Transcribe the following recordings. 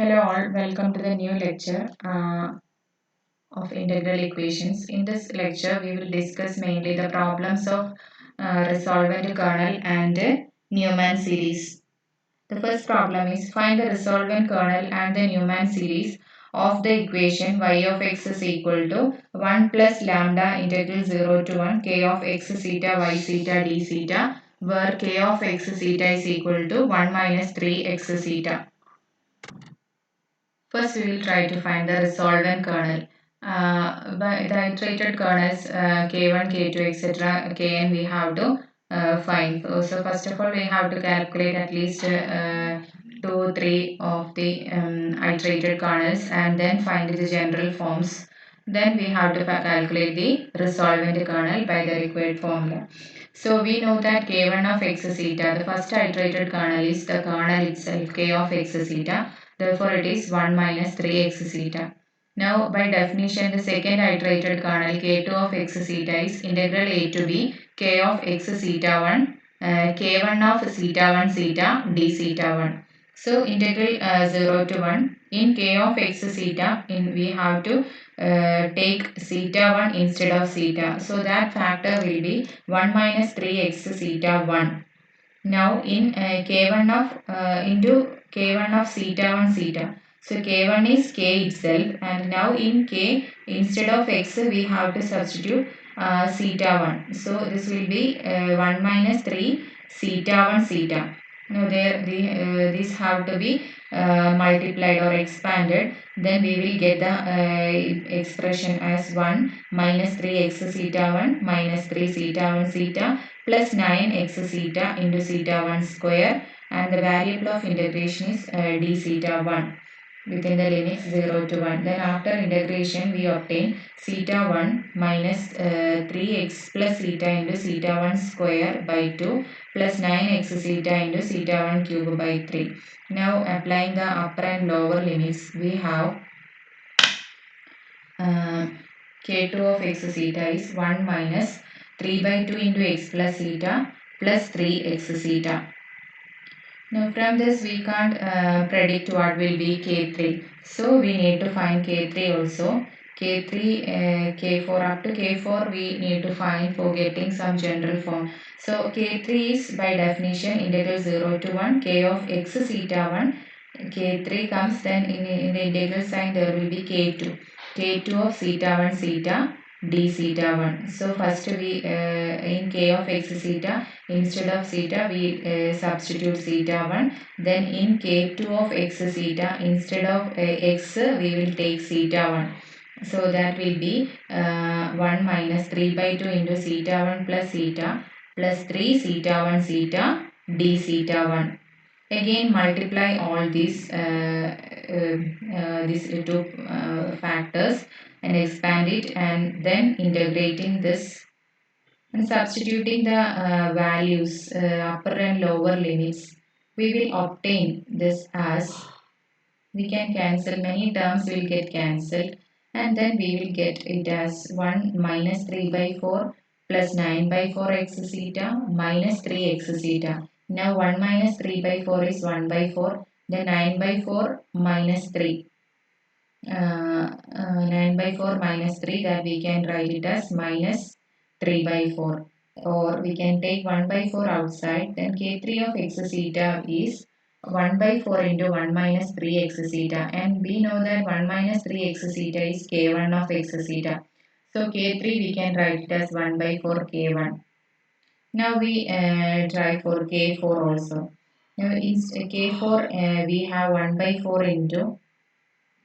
Hello all, welcome to the new lecture of integral equations. In this lecture, we will discuss mainly the problems of resolvent kernel and Neumann series. The first problem is find the resolvent kernel and the Neumann series of the equation y of x is equal to 1 plus lambda integral 0 to 1 k of x theta y theta d theta, where k of x theta is equal to 1 minus 3 x theta. First, we will try to find the resolvent kernel. By the iterated kernels k1, k2, etc., kn we have to find. So first of all, we have to calculate at least 2, 3 of the iterated kernels and then find the general forms. Then we have to calculate the resolvent kernel by the required formula. So we know that k1 of x theta, the first iterated kernel is the kernel itself, k of x theta. Therefore, it is 1 minus 3x theta. Now, by definition, the second iterated kernel k2 of x theta is integral a to b k of x theta 1, k1 of theta 1 theta d theta 1. So, integral 0 to 1 in k of x theta, we have to take theta 1 instead of theta. So, that factor will be 1 minus 3x theta 1. Now in k1 of into k1 of theta 1 theta. So k1 is k itself, and now in k instead of x we have to substitute theta 1. So this will be 1 minus 3 theta 1 theta. Now these have to be multiplied or expanded. Then we will get the expression as 1 minus 3x theta 1 minus 3 theta 1 theta plus 9x theta into theta 1 square, and the variable of integration is d theta 1 within the limits 0 to 1. Then after integration we obtain theta 1 minus 3x plus theta into theta 1 square by 2 plus 9x theta into theta 1 cube by 3. Now applying the upper and lower limits, we have k2 of x theta is 1 minus 3 by 2 into x plus theta plus 3x theta. Now from this we can't predict what will be k3. So we need to find k3 also. K3, k4 up to k4 we need to find for getting some general form. So k3 is by definition integral 0 to 1 k of x theta 1. K3 comes, then in the integral sign there will be k2. K2 of theta 1 theta d theta 1. So first we in k of x theta, instead of theta we substitute theta 1. Then in k2 of x theta, instead of x we will take theta 1. So that will be 1 minus 3 by 2 into theta 1 plus theta plus 3 theta 1 theta d theta 1. Again multiply all these two factors and expand it, and then integrating this and substituting the values, upper and lower limits, we will obtain this as, we can cancel many terms will get cancelled, and then we will get it as 1 minus 3 by 4 plus 9 by 4 x theta minus 3 x theta. Now 1 minus 3 by 4 is 1 by 4, then 9 by 4 minus 3. 9 by 4 minus 3, that we can write it as minus 3 by 4, or we can take 1 by 4 outside. Then k3 of x theta is 1 by 4 into 1 minus 3 x theta, and we know that 1 minus 3 x theta is k1 of x theta. So k3 we can write it as 1 by 4 k1. Now we try for k4 also. Now in k4 we have 1 by 4 into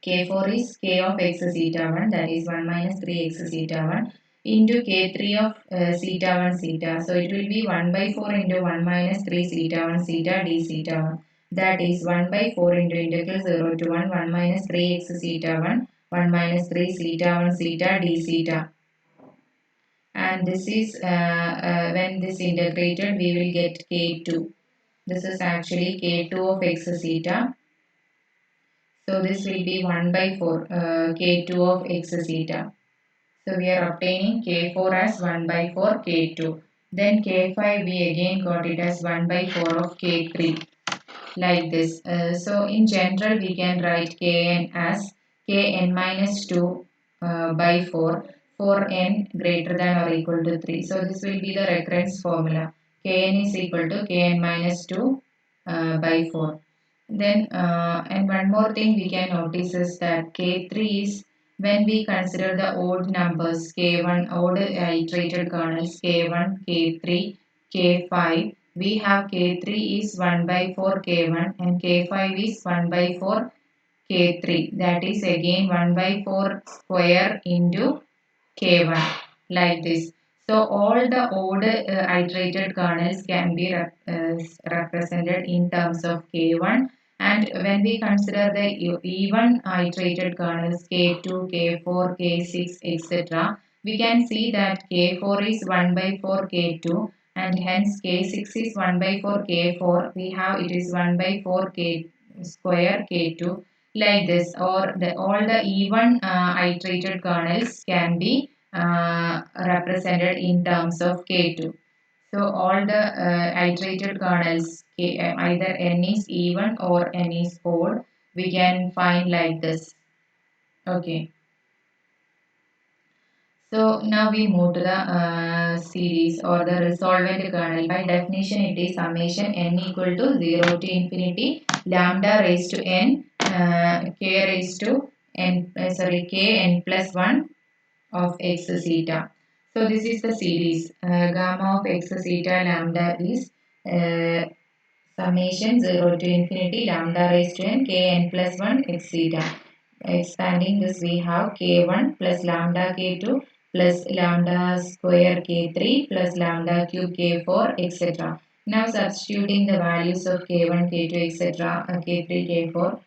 k4 is k of x theta 1, that is 1 minus 3x theta 1 into k3 of theta 1 theta. So it will be 1 by 4 into 1 minus 3 theta 1 theta d theta 1. That is 1 by 4 into integral 0 to 1 1 minus 3x theta 1 1 minus 3 theta 1 theta d theta. And this is when this integrated we will get k2. This is actually k2 of x theta. So this will be 1 by 4 k2 of x theta. So we are obtaining k4 as 1 by 4 k2. Then k5 we again got it as 1 by 4 of k3. like this. So in general, we can write Kn as Kn minus 2 by 4 for n greater than or equal to 3. So this will be the recurrence formula. Kn is equal to Kn minus 2 by 4. Then, and one more thing we can notice is that K3 is when we consider the odd numbers, K1, odd iterated kernels, K1, K3, K5, we have K3 is 1 by 4 K1 and K5 is 1 by 4 K3. That is again 1 by 4 square into K1 like this. So all the odd iterated kernels can be represented in terms of K1, and when we consider the even iterated kernels K2, K4, K6 etc., we can see that K4 is 1 by 4 K2 and hence K6 is 1 by 4 K4. We have it is 1 by 4 K square K2 like this, or all the even iterated kernels can be represented in terms of K2. So all the iterated kernels, either n is even or n is odd, we can find like this. Okay. So now we move to the series or the resolvent kernel. By definition, it is summation n equal to 0 to infinity lambda raised to n k raised to n k n plus 1 of x zeta. So this is the series. Gamma of x zeta lambda is uh, summation 0 to infinity lambda raised to n k n plus 1 x zeta. Expanding this, we have k1 plus lambda k2 plus lambda square k3 plus lambda cube k4 etc. Now substituting the values of k1 k2 etc. K3 k4,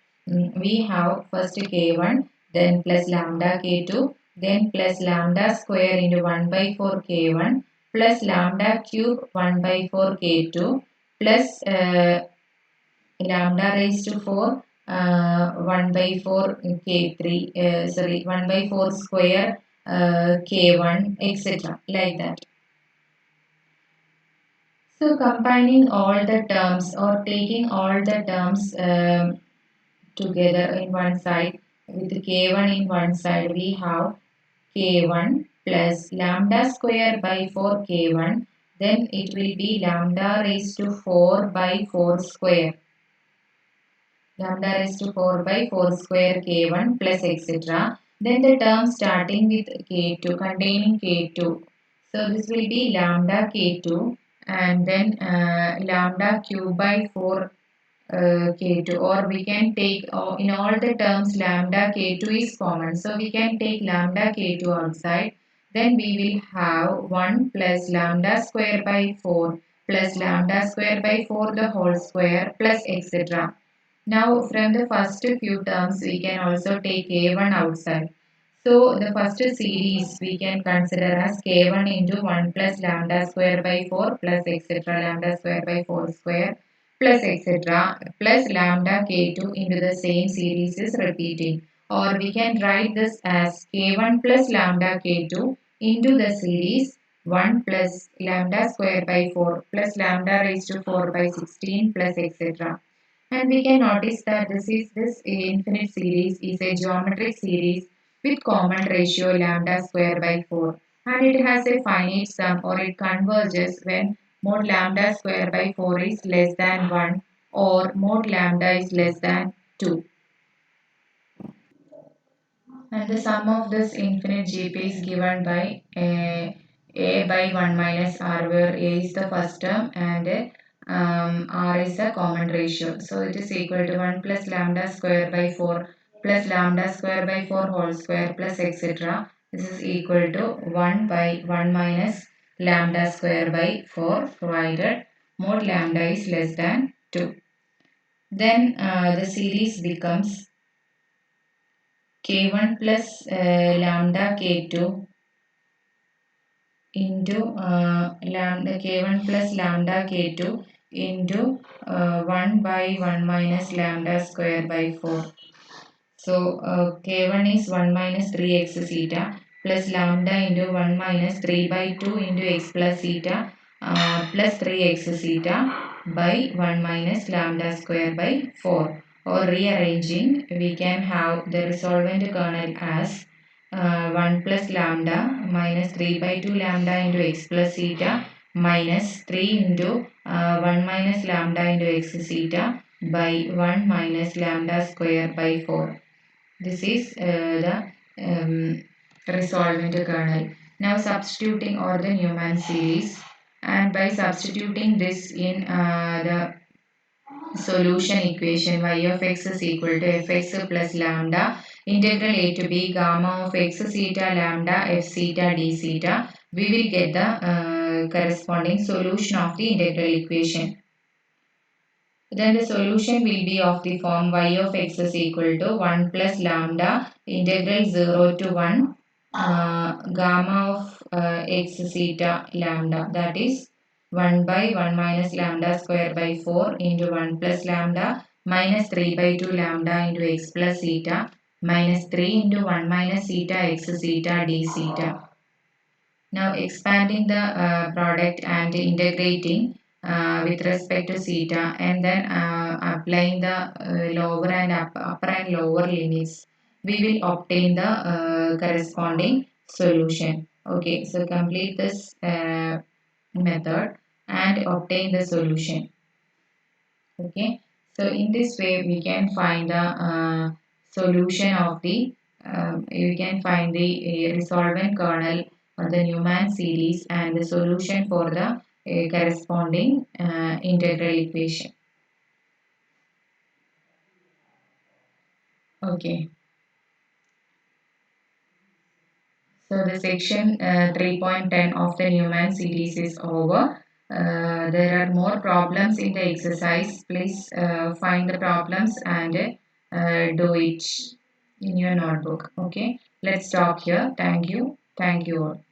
we have first k1 then plus lambda k2 then plus lambda square into 1 by 4 k1 plus lambda cube 1 by 4 k2 plus lambda raised to 4 1 by 4 k3 sorry 1 by 4 square k1 etc. like that. So combining all the terms or taking all the terms together in one side with k1 in one side, we have k1 plus lambda square by 4 k1, then it will be lambda raised to 4 by 4 square, lambda raised to 4 by 4 square k1 plus etc. Then the term starting with k2 containing k2. So this will be lambda k2 and then lambda cube by 4 k2, or we can take in all the terms lambda k2 is common. So we can take lambda k2 outside. Then we will have 1 plus lambda square by 4 plus lambda square by 4 the whole square plus etc. Now from the first few terms we can also take k1 outside. So the first series we can consider as k1 into 1 plus lambda square by 4 plus etc. lambda square by 4 square plus etc. plus lambda k2 into the same series is repeating. Or we can write this as k1 plus lambda k2 into the series 1 plus lambda square by 4 plus lambda raised to 4 by 16 plus etc. And we can notice that this infinite series is a geometric series with common ratio lambda square by 4, and it has a finite sum or it converges when mod lambda square by 4 is less than 1 or mod lambda is less than 2. And the sum of this infinite GP is given by a by 1 minus r, where a is the first term and r is the common ratio. So it is equal to 1 plus lambda square by 4 plus lambda square by 4 whole square plus etc. This is equal to 1 by 1 minus lambda square by 4 provided mod lambda is less than 2. Then the series becomes k1 plus lambda k2 into lambda k1 plus lambda k2 into 1 by 1 minus lambda square by 4. So k1 is 1 minus 3x zeta plus lambda into 1 minus 3 by 2 into x plus zeta plus 3x zeta by 1 minus lambda square by 4. Or rearranging, we can have the resolvent kernel as 1 plus lambda minus 3 by 2 lambda into x plus theta minus 3 into 1 minus lambda into x theta by 1 minus lambda square by 4. This is the resolvent kernel. Now substituting all the Neumann series, and by substituting this in the solution equation, y of x is equal to fx plus lambda integral a to b gamma of x theta lambda f theta d theta, we will get the corresponding solution of the integral equation. Then the solution will be of the form y of x is equal to 1 plus lambda integral 0 to 1 gamma of x theta lambda, that is 1 by 1 minus lambda square by 4 into 1 plus lambda minus 3 by 2 lambda into x plus theta minus 3 into 1 minus theta x theta d theta. Now expanding the product and integrating with respect to theta, and then applying the lower and upper and lower limits, we will obtain the corresponding solution. Okay, so complete this method and obtain the solution. Okay, so in this way we can find the solution of the you can find the resolvent kernel or the Neumann series and the solution for the corresponding integral equation. Okay, so the section 3.10 of the Neumann series is over. There are more problems in the exercise. Please find the problems and do it in your notebook. Okay, let's stop here. Thank you. Thank you all.